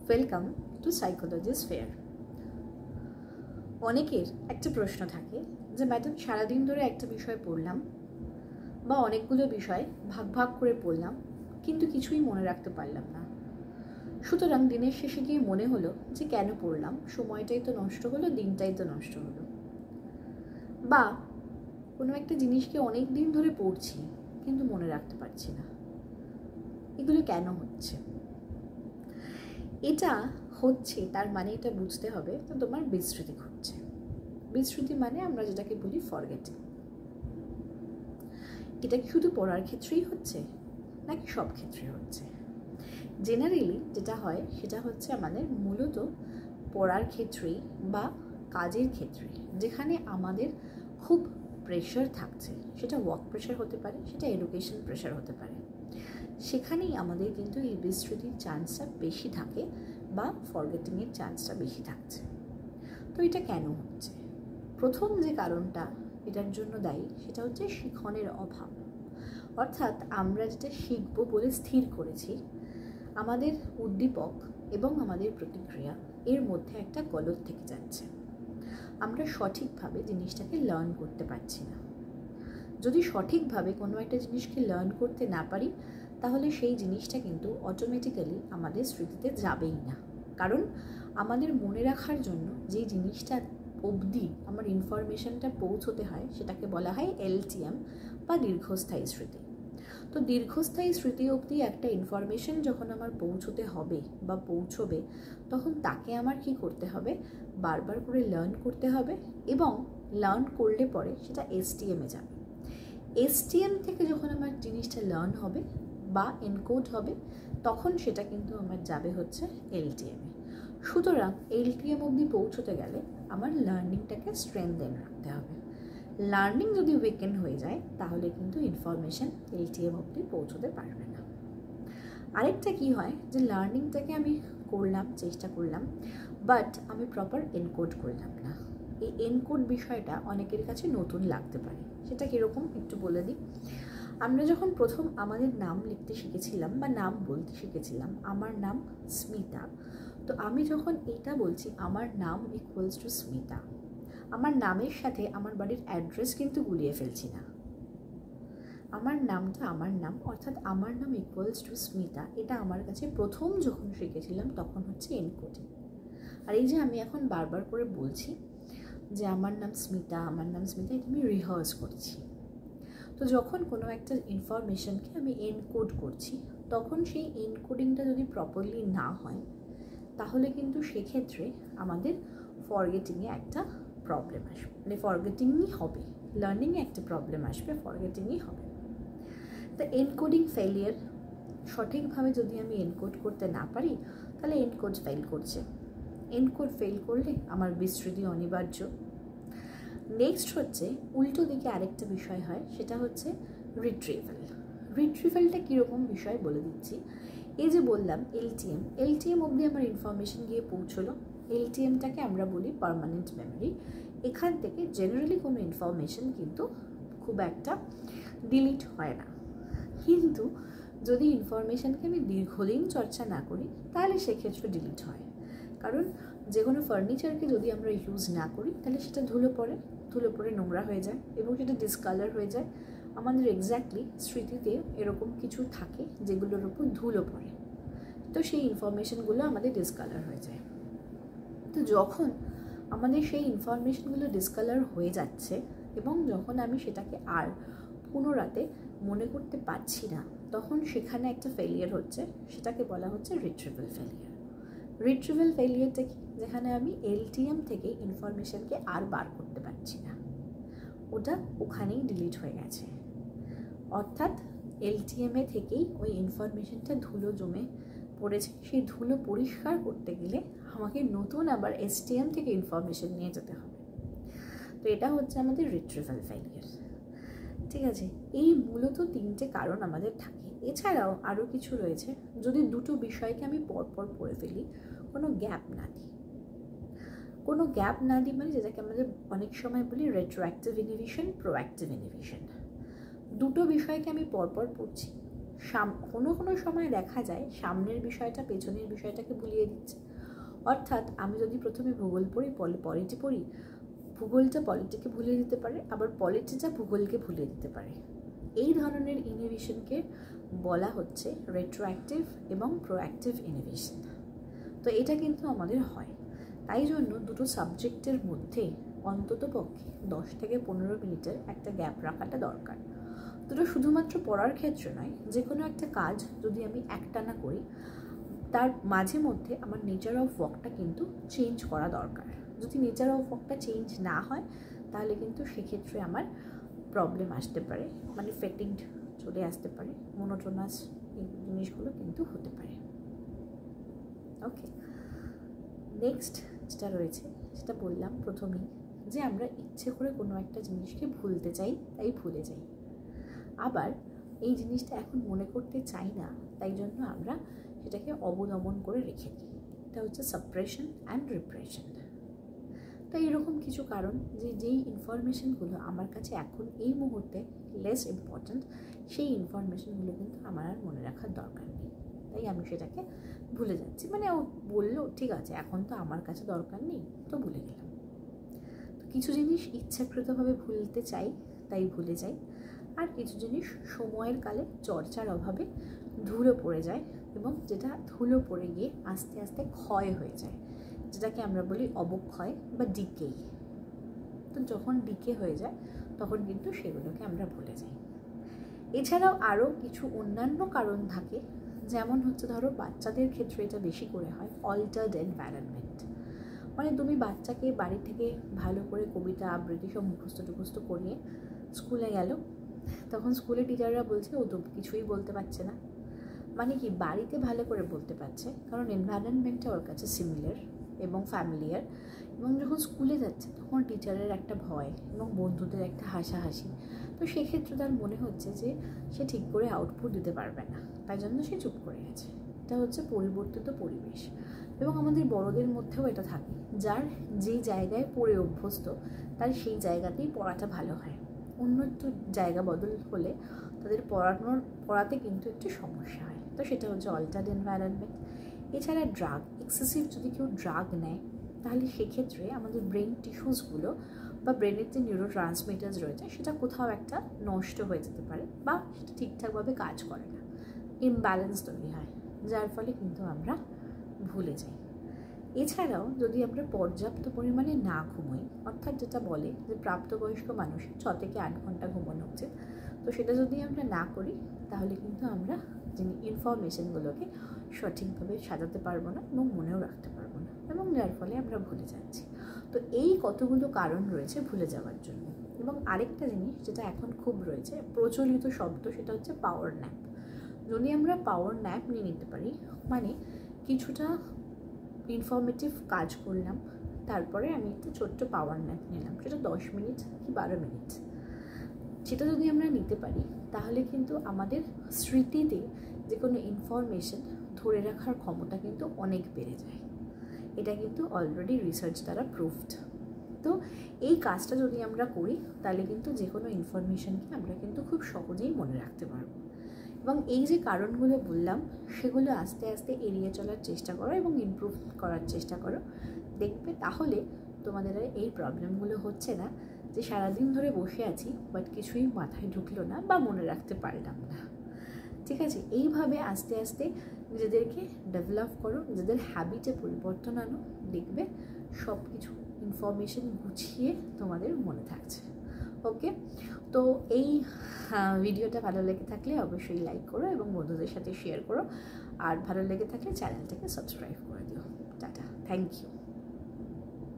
Welcome to psychology sphere. অনেকের একটা প্রশ্ন থাকে যে ম্যাডাম সারাদিন ধরে একটা বিষয় পড়লাম বা অনেকগুলো বিষয় ভাগ ভাগ করে পড়লাম, কিন্তু কিছুই মনে রাখতে পারলাম না। সুতরাং দিনের শেষে গিয়ে মনে হলো যে কেন পড়লাম, সময়টাই তো নষ্ট হলো, দিনটাই তো নষ্ট হলো। বা কোনো একটা জিনিসকে অনেক দিন ধরে পড়ছি কিন্তু মনে রাখতে পারছি না। এগুলো কেন হচ্ছে? এটা হচ্ছে তার মানে এটা বুঝতে হবে তো তোমার বিস্মৃতি ঘটছে। বিস্মৃতি মানে আমরা যেটাকে বলি ফরগেটিং। এটা কি শুধু পড়ার ক্ষেত্রেই হচ্ছে নাকি সব ক্ষেত্রে হচ্ছে? জেনারেলি যেটা হয় সেটা হচ্ছে আমাদের মূলত পড়ার ক্ষেত্রেই বা কাজের ক্ষেত্রে, যেখানে আমাদের খুব প্রেশার থাকছে, সেটা ওয়ার্ক প্রেশার হতে পারে, সেটা এডুকেশন প্রেশার হতে পারে, সেখানেই আমাদের কিন্তু এই বিস্মৃতির চান্সটা বেশি থাকে বা ফরগেটিংয়ের চান্সটা বেশি থাকছে। তো এটা কেন হচ্ছে? প্রথম যে কারণটা এটার জন্য দায়ী সেটা হচ্ছে শিখনের অভাব। অর্থাৎ আমরা যেটা শিখবো বলে স্থির করেছি, আমাদের উদ্দীপক এবং আমাদের প্রতিক্রিয়া এর মধ্যে একটা গলদ থেকে যাচ্ছে। আমরা সঠিকভাবে জিনিসটাকে লার্ন করতে পারছি না। যদি সঠিকভাবে কোনো একটা জিনিসকে লার্ন করতে না পারি, তাহলে সেই জিনিসটা কিন্তু অটোমেটিক্যালি আমাদের স্মৃতিতে যাবেই না। কারণ আমাদের মনে রাখার জন্য যেই জিনিসটা অবধি আমার ইনফরমেশনটা পৌঁছতে হয় সেটাকে বলা হয় এলটিএম বা দীর্ঘস্থায়ী স্মৃতি। তো দীর্ঘস্থায়ী স্মৃতি অবধি একটা ইনফরমেশন যখন আমার পৌঁছতে হবে বা পৌঁছবে, তখন তাকে আমার কি করতে হবে? বারবার করে লার্ন করতে হবে, এবং লার্ন করলে পরে সেটা এসটিএমে যাবে। এসটিএম থেকে যখন আমার জিনিসটা লার্ন হবে বা এনকোড হবে, তখন সেটা কিন্তু আমার যাবে হচ্ছে এলটিএমে। সুতরাং এলটিএম অবধি পৌঁছতে গেলে আমার লার্নিংটাকে স্ট্রেনথেন রাখতে হবে। লার্নিং যদি উইকেন্ড হয়ে যায়, তাহলে কিন্তু ইনফরমেশন এলটিএম অবধি পৌঁছতে পারবে না। আরেকটা কি হয় যে লার্নিংটাকে আমি করলাম, চেষ্টা করলাম, বাট আমি প্রপার এনকোড করলাম না। এই এনকোড বিষয়টা অনেকের কাছে নতুন লাগতে পারে। সেটা কীরকম একটু বলে দিই। আমরা যখন প্রথম আমাদের নাম লিখতে শিখেছিলাম বা নাম বলতে শিখেছিলাম, আমার নাম স্মিতা, তো আমি যখন এটা বলছি আমার নাম ইকুয়ালস টু স্মিতা, আমার নামের সাথে আমার বাড়ির অ্যাড্রেস কিন্তু গুলিয়ে ফেলছি না। আমার নামটা আমার নাম, অর্থাৎ আমার নাম ইকুয়ালস টু স্মিতা, এটা আমার কাছে প্রথম যখন শিখেছিলাম তখন হচ্ছে এনকোডিং। আর এই যে আমি এখন বারবার করে বলছি যে আমার নাম স্মিতা, আমার নাম স্মিতা, এটা আমি রিহার্স করছি। তো যখন কোনো একটা ইনফরমেশনকে আমি এনকোড করছি, তখন সেই এনকোডিংটা যদি প্রপারলি না হয়, তাহলে কিন্তু সেক্ষেত্রে আমাদের ফরগেটিংয়ে একটা প্রবলেম আসবে, মানে ফরগেটিংই হবে। লার্নিংয়ে একটা প্রবলেম আসবে, ফরগেটিংই হবে। তো এনকোডিং ফেলিয়ার, সঠিকভাবে যদি আমি এনকোড করতে না পারি, তাহলে এনকোড ফেল করছে। এনকোড ফেল করলে আমার বিস্মৃতি অনিবার্য। নেক্সট হচ্ছে উল্টো দিকে আরেকটা বিষয় হয়, সেটা হচ্ছে রিট্রিভাল। রিট্রিভালটা কীরকম বিষয় বলে দিচ্ছি। এই যে বললাম এলটিএম অবধি আমার ইনফরমেশন গিয়ে পৌঁছলো। এলটিএমটাকে আমরা বলি পার্মানেন্ট মেমোরি। এখান থেকে জেনারেলি কোনো ইনফরমেশন কিন্তু খুব একটা ডিলিট হয় না। কিন্তু যদি ইনফরমেশানকে আমি দীর্ঘদিন চর্চা না করি, তাহলে সেক্ষেত্রে ডিলিট হয়। কারণ যে কোনো ফার্নিচারকে যদি আমরা ইউজ না করি, তাহলে সেটা ধুলো পড়ে নোংরা হয়ে যায় এবং সেটা ডিসকালার হয়ে যায়। আমাদের এক্স্যাক্টলি স্মৃতিতে এরকম কিছু থাকে যেগুলোর উপর ধুলো পড়ে, তো সেই ইনফরমেশনগুলো আমাদের ডিসকালার হয়ে যায়। তো যখন আমাদের সেই ইনফরমেশনগুলো ডিসকালার হয়ে যাচ্ছে এবং যখন আমি সেটাকে আর পুনরাতে মনে করতে পারছি না, তখন সেখানে একটা ফেলিয়ার হচ্ছে, সেটাকে বলা হচ্ছে রিট্রিভাল ফেলিয়ার। রিট্রিভাল ফেলিয়ারটা কি? যেখানে আমি এলটিএম থেকে ইনফরমেশনকে আর বার করতে পারছি না, ওটা ওখানেই ডিলিট হয়ে গেছে। অর্থাৎ এলটিএমে থেকেই ওই ইনফরমেশনটা ধুলো জমে পড়েছে, সেই ধুলো পরিষ্কার করতে গেলে আমাকে নতুন আবার এসটিএম থেকে ইনফরমেশন নিয়ে যেতে হবে। তো এটা হচ্ছে আমাদের রিট্রিভাল ফেলিয়ার। ঠিক আছে, এই মূলত তিনটে কারণ আমাদের থাকে। এছাড়াও আরও কিছু রয়েছে। যদি দুটো বিষয়কে আমি পরপর পড়ে ফেলি, কোনো গ্যাপ না দিই, মানে যেটাকে আমাদের অনেক সময় বলি রেট্রোঅ্যাক্টিভ ইনহিবিশন, প্রোঅ্যাক্টিভ ইনহিবিশন। দুটো বিষয়কে আমি পরপর পড়ছি, কোনো কোনো সময় দেখা যায় সামনের বিষয়টা পেছনের বিষয়টাকে ভুলিয়ে দিচ্ছে। অর্থাৎ আমি যদি প্রথমে ভূগোল পড়ি, পলিটি পড়ি, ভূগোলটা পলিটিকে ভুলিয়ে দিতে পারে, আবার পলিটিটা ভূগোলকে ভুলিয়ে দিতে পারে। এই ধরনের ইনোভেশনকে বলা হচ্ছে রেট্রোঅ্যাক্টিভ এবং প্রোঅ্যাক্টিভ ইনোভেশন। তো এটা কিন্তু আমাদের হয়। তাই জন্য দুটো সাবজেক্টের মধ্যে অন্তত পক্ষে 10 থেকে 15 মিনিটের একটা গ্যাপ রাখাটা দরকার। দুটো শুধুমাত্র পড়ার ক্ষেত্রে নয়, যে কোনো একটা কাজ যদি আমি একটানা করি, তার মাঝে মধ্যে আমার নেচার অফ ওয়ার্কটা কিন্তু চেঞ্জ করা দরকার। যদি নেচার অফ ওয়ার্কটা চেঞ্জ না হয় তাহলে কিন্তু সেক্ষেত্রে আমার প্রবলেম আসতে পারে, মানে ফেটিগড চলে আসতে পারে, মোনোটোনাস এই জিনিসগুলো কিন্তু হতে পারে। ওকে, নেক্সট যেটা রয়েছে সেটা বললাম প্রথমেই, যে আমরা ইচ্ছে করে কোনো একটা জিনিসকে ভুলতে চাই, তাই ভুলে যাই। আবার এই জিনিসটা এখন মনে করতে চাই না, তাই জন্য আমরা সেটাকে অবদমন করে রেখে দিই। এটা হচ্ছে সাপ্রেশন অ্যান্ড রিপ্রেশন। তো এরকম কিছু কারণ, যেই ইনফরমেশনগুলো আমার কাছে এখন এই মুহূর্তে লেস ইম্পর্ট্যান্ট, সেই ইনফরমেশনগুলো কিন্তু আমার আর মনে রাখার দরকার নেই, তাই আমি সেটাকে ভুলে যাচ্ছি। মানে ও বললো ঠিক আছে, এখন তো আমার কাছে দরকার নেই, তো ভুলে গেলাম। তো কিছু জিনিস ইচ্ছাকৃতভাবে ভুলতে চাই, তাই ভুলে যাই। আর কিছু জিনিস সময়ের কালে চর্চার অভাবে ধুলো পড়ে যায়, এবং যেটা ধুলো পড়ে গিয়ে আস্তে আস্তে ক্ষয় হয়ে যায়, যেটাকে আমরা বলি অবক্ষয় বা ডিকেই। তো যখন ডিকে হয়ে যায় তখন কিন্তু সেগুলোকে আমরা ভুলে যাই। এছাড়াও আরও কিছু অন্যান্য কারণ থাকে, যেমন হচ্ছে ধরো বাচ্চাদের ক্ষেত্রে এটা বেশি করে হয় অল্টার্ড এনভায়রনমেন্ট। মানে তুমি বাচ্চাকে বাড়ি থেকে ভালো করে কবিতা আবৃত্তি সব মুখস্থ করিয়ে স্কুলে গেল, তখন স্কুলে টিচাররা বলছে ও তো কিছুই বলতে পারছে না। মানে কি, বাড়িতে ভালো করে বলতে পারছে কারণ এনভায়রনমেন্টটা ওর কাছে সিমিলার এবং ফ্যামিলিয়ার, এবং যখন স্কুলে যাচ্ছে তখন টিচারের একটা ভয় এবং বন্ধুদের একটা হাসাহাসি, তো সেক্ষেত্রে তার মনে হচ্ছে যে সে ঠিক করে আউটপুট দিতে পারবে না, তাই জন্য সে চুপ করে গেছে। এটা হচ্ছে পরিবর্তিত পরিবেশ। এবং আমাদের বড়দের মধ্যেও এটা থাকে, যার যেই জায়গায় পড়ে অভ্যস্ত তার সেই জায়গাতেই পড়াটা ভালো হয়। অন্য একটু জায়গা বদল হলে তাদের পড়াতে কিন্তু একটু সমস্যা হয়। তো সেটা হচ্ছে অল্টার্ড এনভায়রনমেন্ট। এছাড়া ড্রাগ, এক্সেসিভ যদি কেউ ড্রাগ নেয় তাহলে সেক্ষেত্রে আমাদের ব্রেন টিস্যুসগুলো বা ব্রেনের যে নিউরো ট্রান্সমিটার্স রয়েছে সেটা কোথাও একটা নষ্ট হয়ে যেতে পারে, বা সেটা ঠিকঠাকভাবে কাজ করে না, ইমব্যালেন্স তৈরি হয়, যার ফলে কিন্তু আমরা ভুলে যাই। এছাড়াও যদি আমরা পর্যাপ্ত পরিমাণে না ঘুমোই, অর্থাৎ যেটা বলে যে প্রাপ্তবয়স্ক মানুষের 6 থেকে 8 ঘন্টা ঘুমানো উচিত, তো সেটা যদি আমরা না করি তাহলে কিন্তু আমরা ইনফরমেশনগুলোকে সঠিকভাবে সাজাতে পারবো না এবং মনেও রাখতে পারবো না, এবং যার ফলে আমরা ভুলে যাচ্ছি। তো এই কতগুলো কারণ রয়েছে ভুলে যাওয়ার জন্য। এবং আরেকটা জিনিস যেটা এখন খুব রয়েছে প্রচলিত শব্দ, সেটা হচ্ছে পাওয়ার ন্যাপ। যদি আমরা পাওয়ার ন্যাপ নিয়ে নিতে পারি, মানে কিছুটা ইনফরমেটিভ কাজ করলাম, তারপরে আমি একটা ছোট্ট পাওয়ার ন্যাপ নিলাম, সেটা 10 মিনিট কি 12 মিনিট, সেটা যদি আমরা নিতে পারি তাহলে কিন্তু আমাদের স্মৃতিতে যে কোনো ইনফরমেশন ধরে রাখার ক্ষমতা কিন্তু অনেক বেড়ে যায়। এটা কিন্তু অলরেডি রিসার্চ দ্বারা প্রুভড। তো এই কাজটা যদি আমরা করি তাহলে কিন্তু যে কোনো ইনফরমেশনকে আমরা কিন্তু খুব সহজেই মনে রাখতে পারবো। এবং এই যে কারণগুলো বললাম সেগুলো আস্তে আস্তে এড়িয়ে চলার চেষ্টা করো এবং ইমপ্রুভ করার চেষ্টা করো, দেখবে তাহলে তোমাদের এই প্রবলেমগুলো হচ্ছে না যে সারাদিন ধরে বসে আছি বাট কিছুই মাথায় ঢুকলো না বা মনে রাখতে পারলাম না। ঠিক আছে, এইভাবে আস্তে আস্তে নিজেদেরকে ডেভেলপ করো, নিজেদের হ্যাবিটে পরিবর্তন আনো, দেখবে সব কিছু ইনফরমেশন গুছিয়ে তোমাদের মনে থাকছে। ওকে, তো এই ভিডিওটা ভালো লেগে থাকলে অবশ্যই লাইক করো এবং বন্ধুদের সাথে শেয়ার করো, আর ভালো লেগে থাকলে চ্যানেলটাকে সাবস্ক্রাইব করে দিও। টাটা, থ্যাংক ইউ।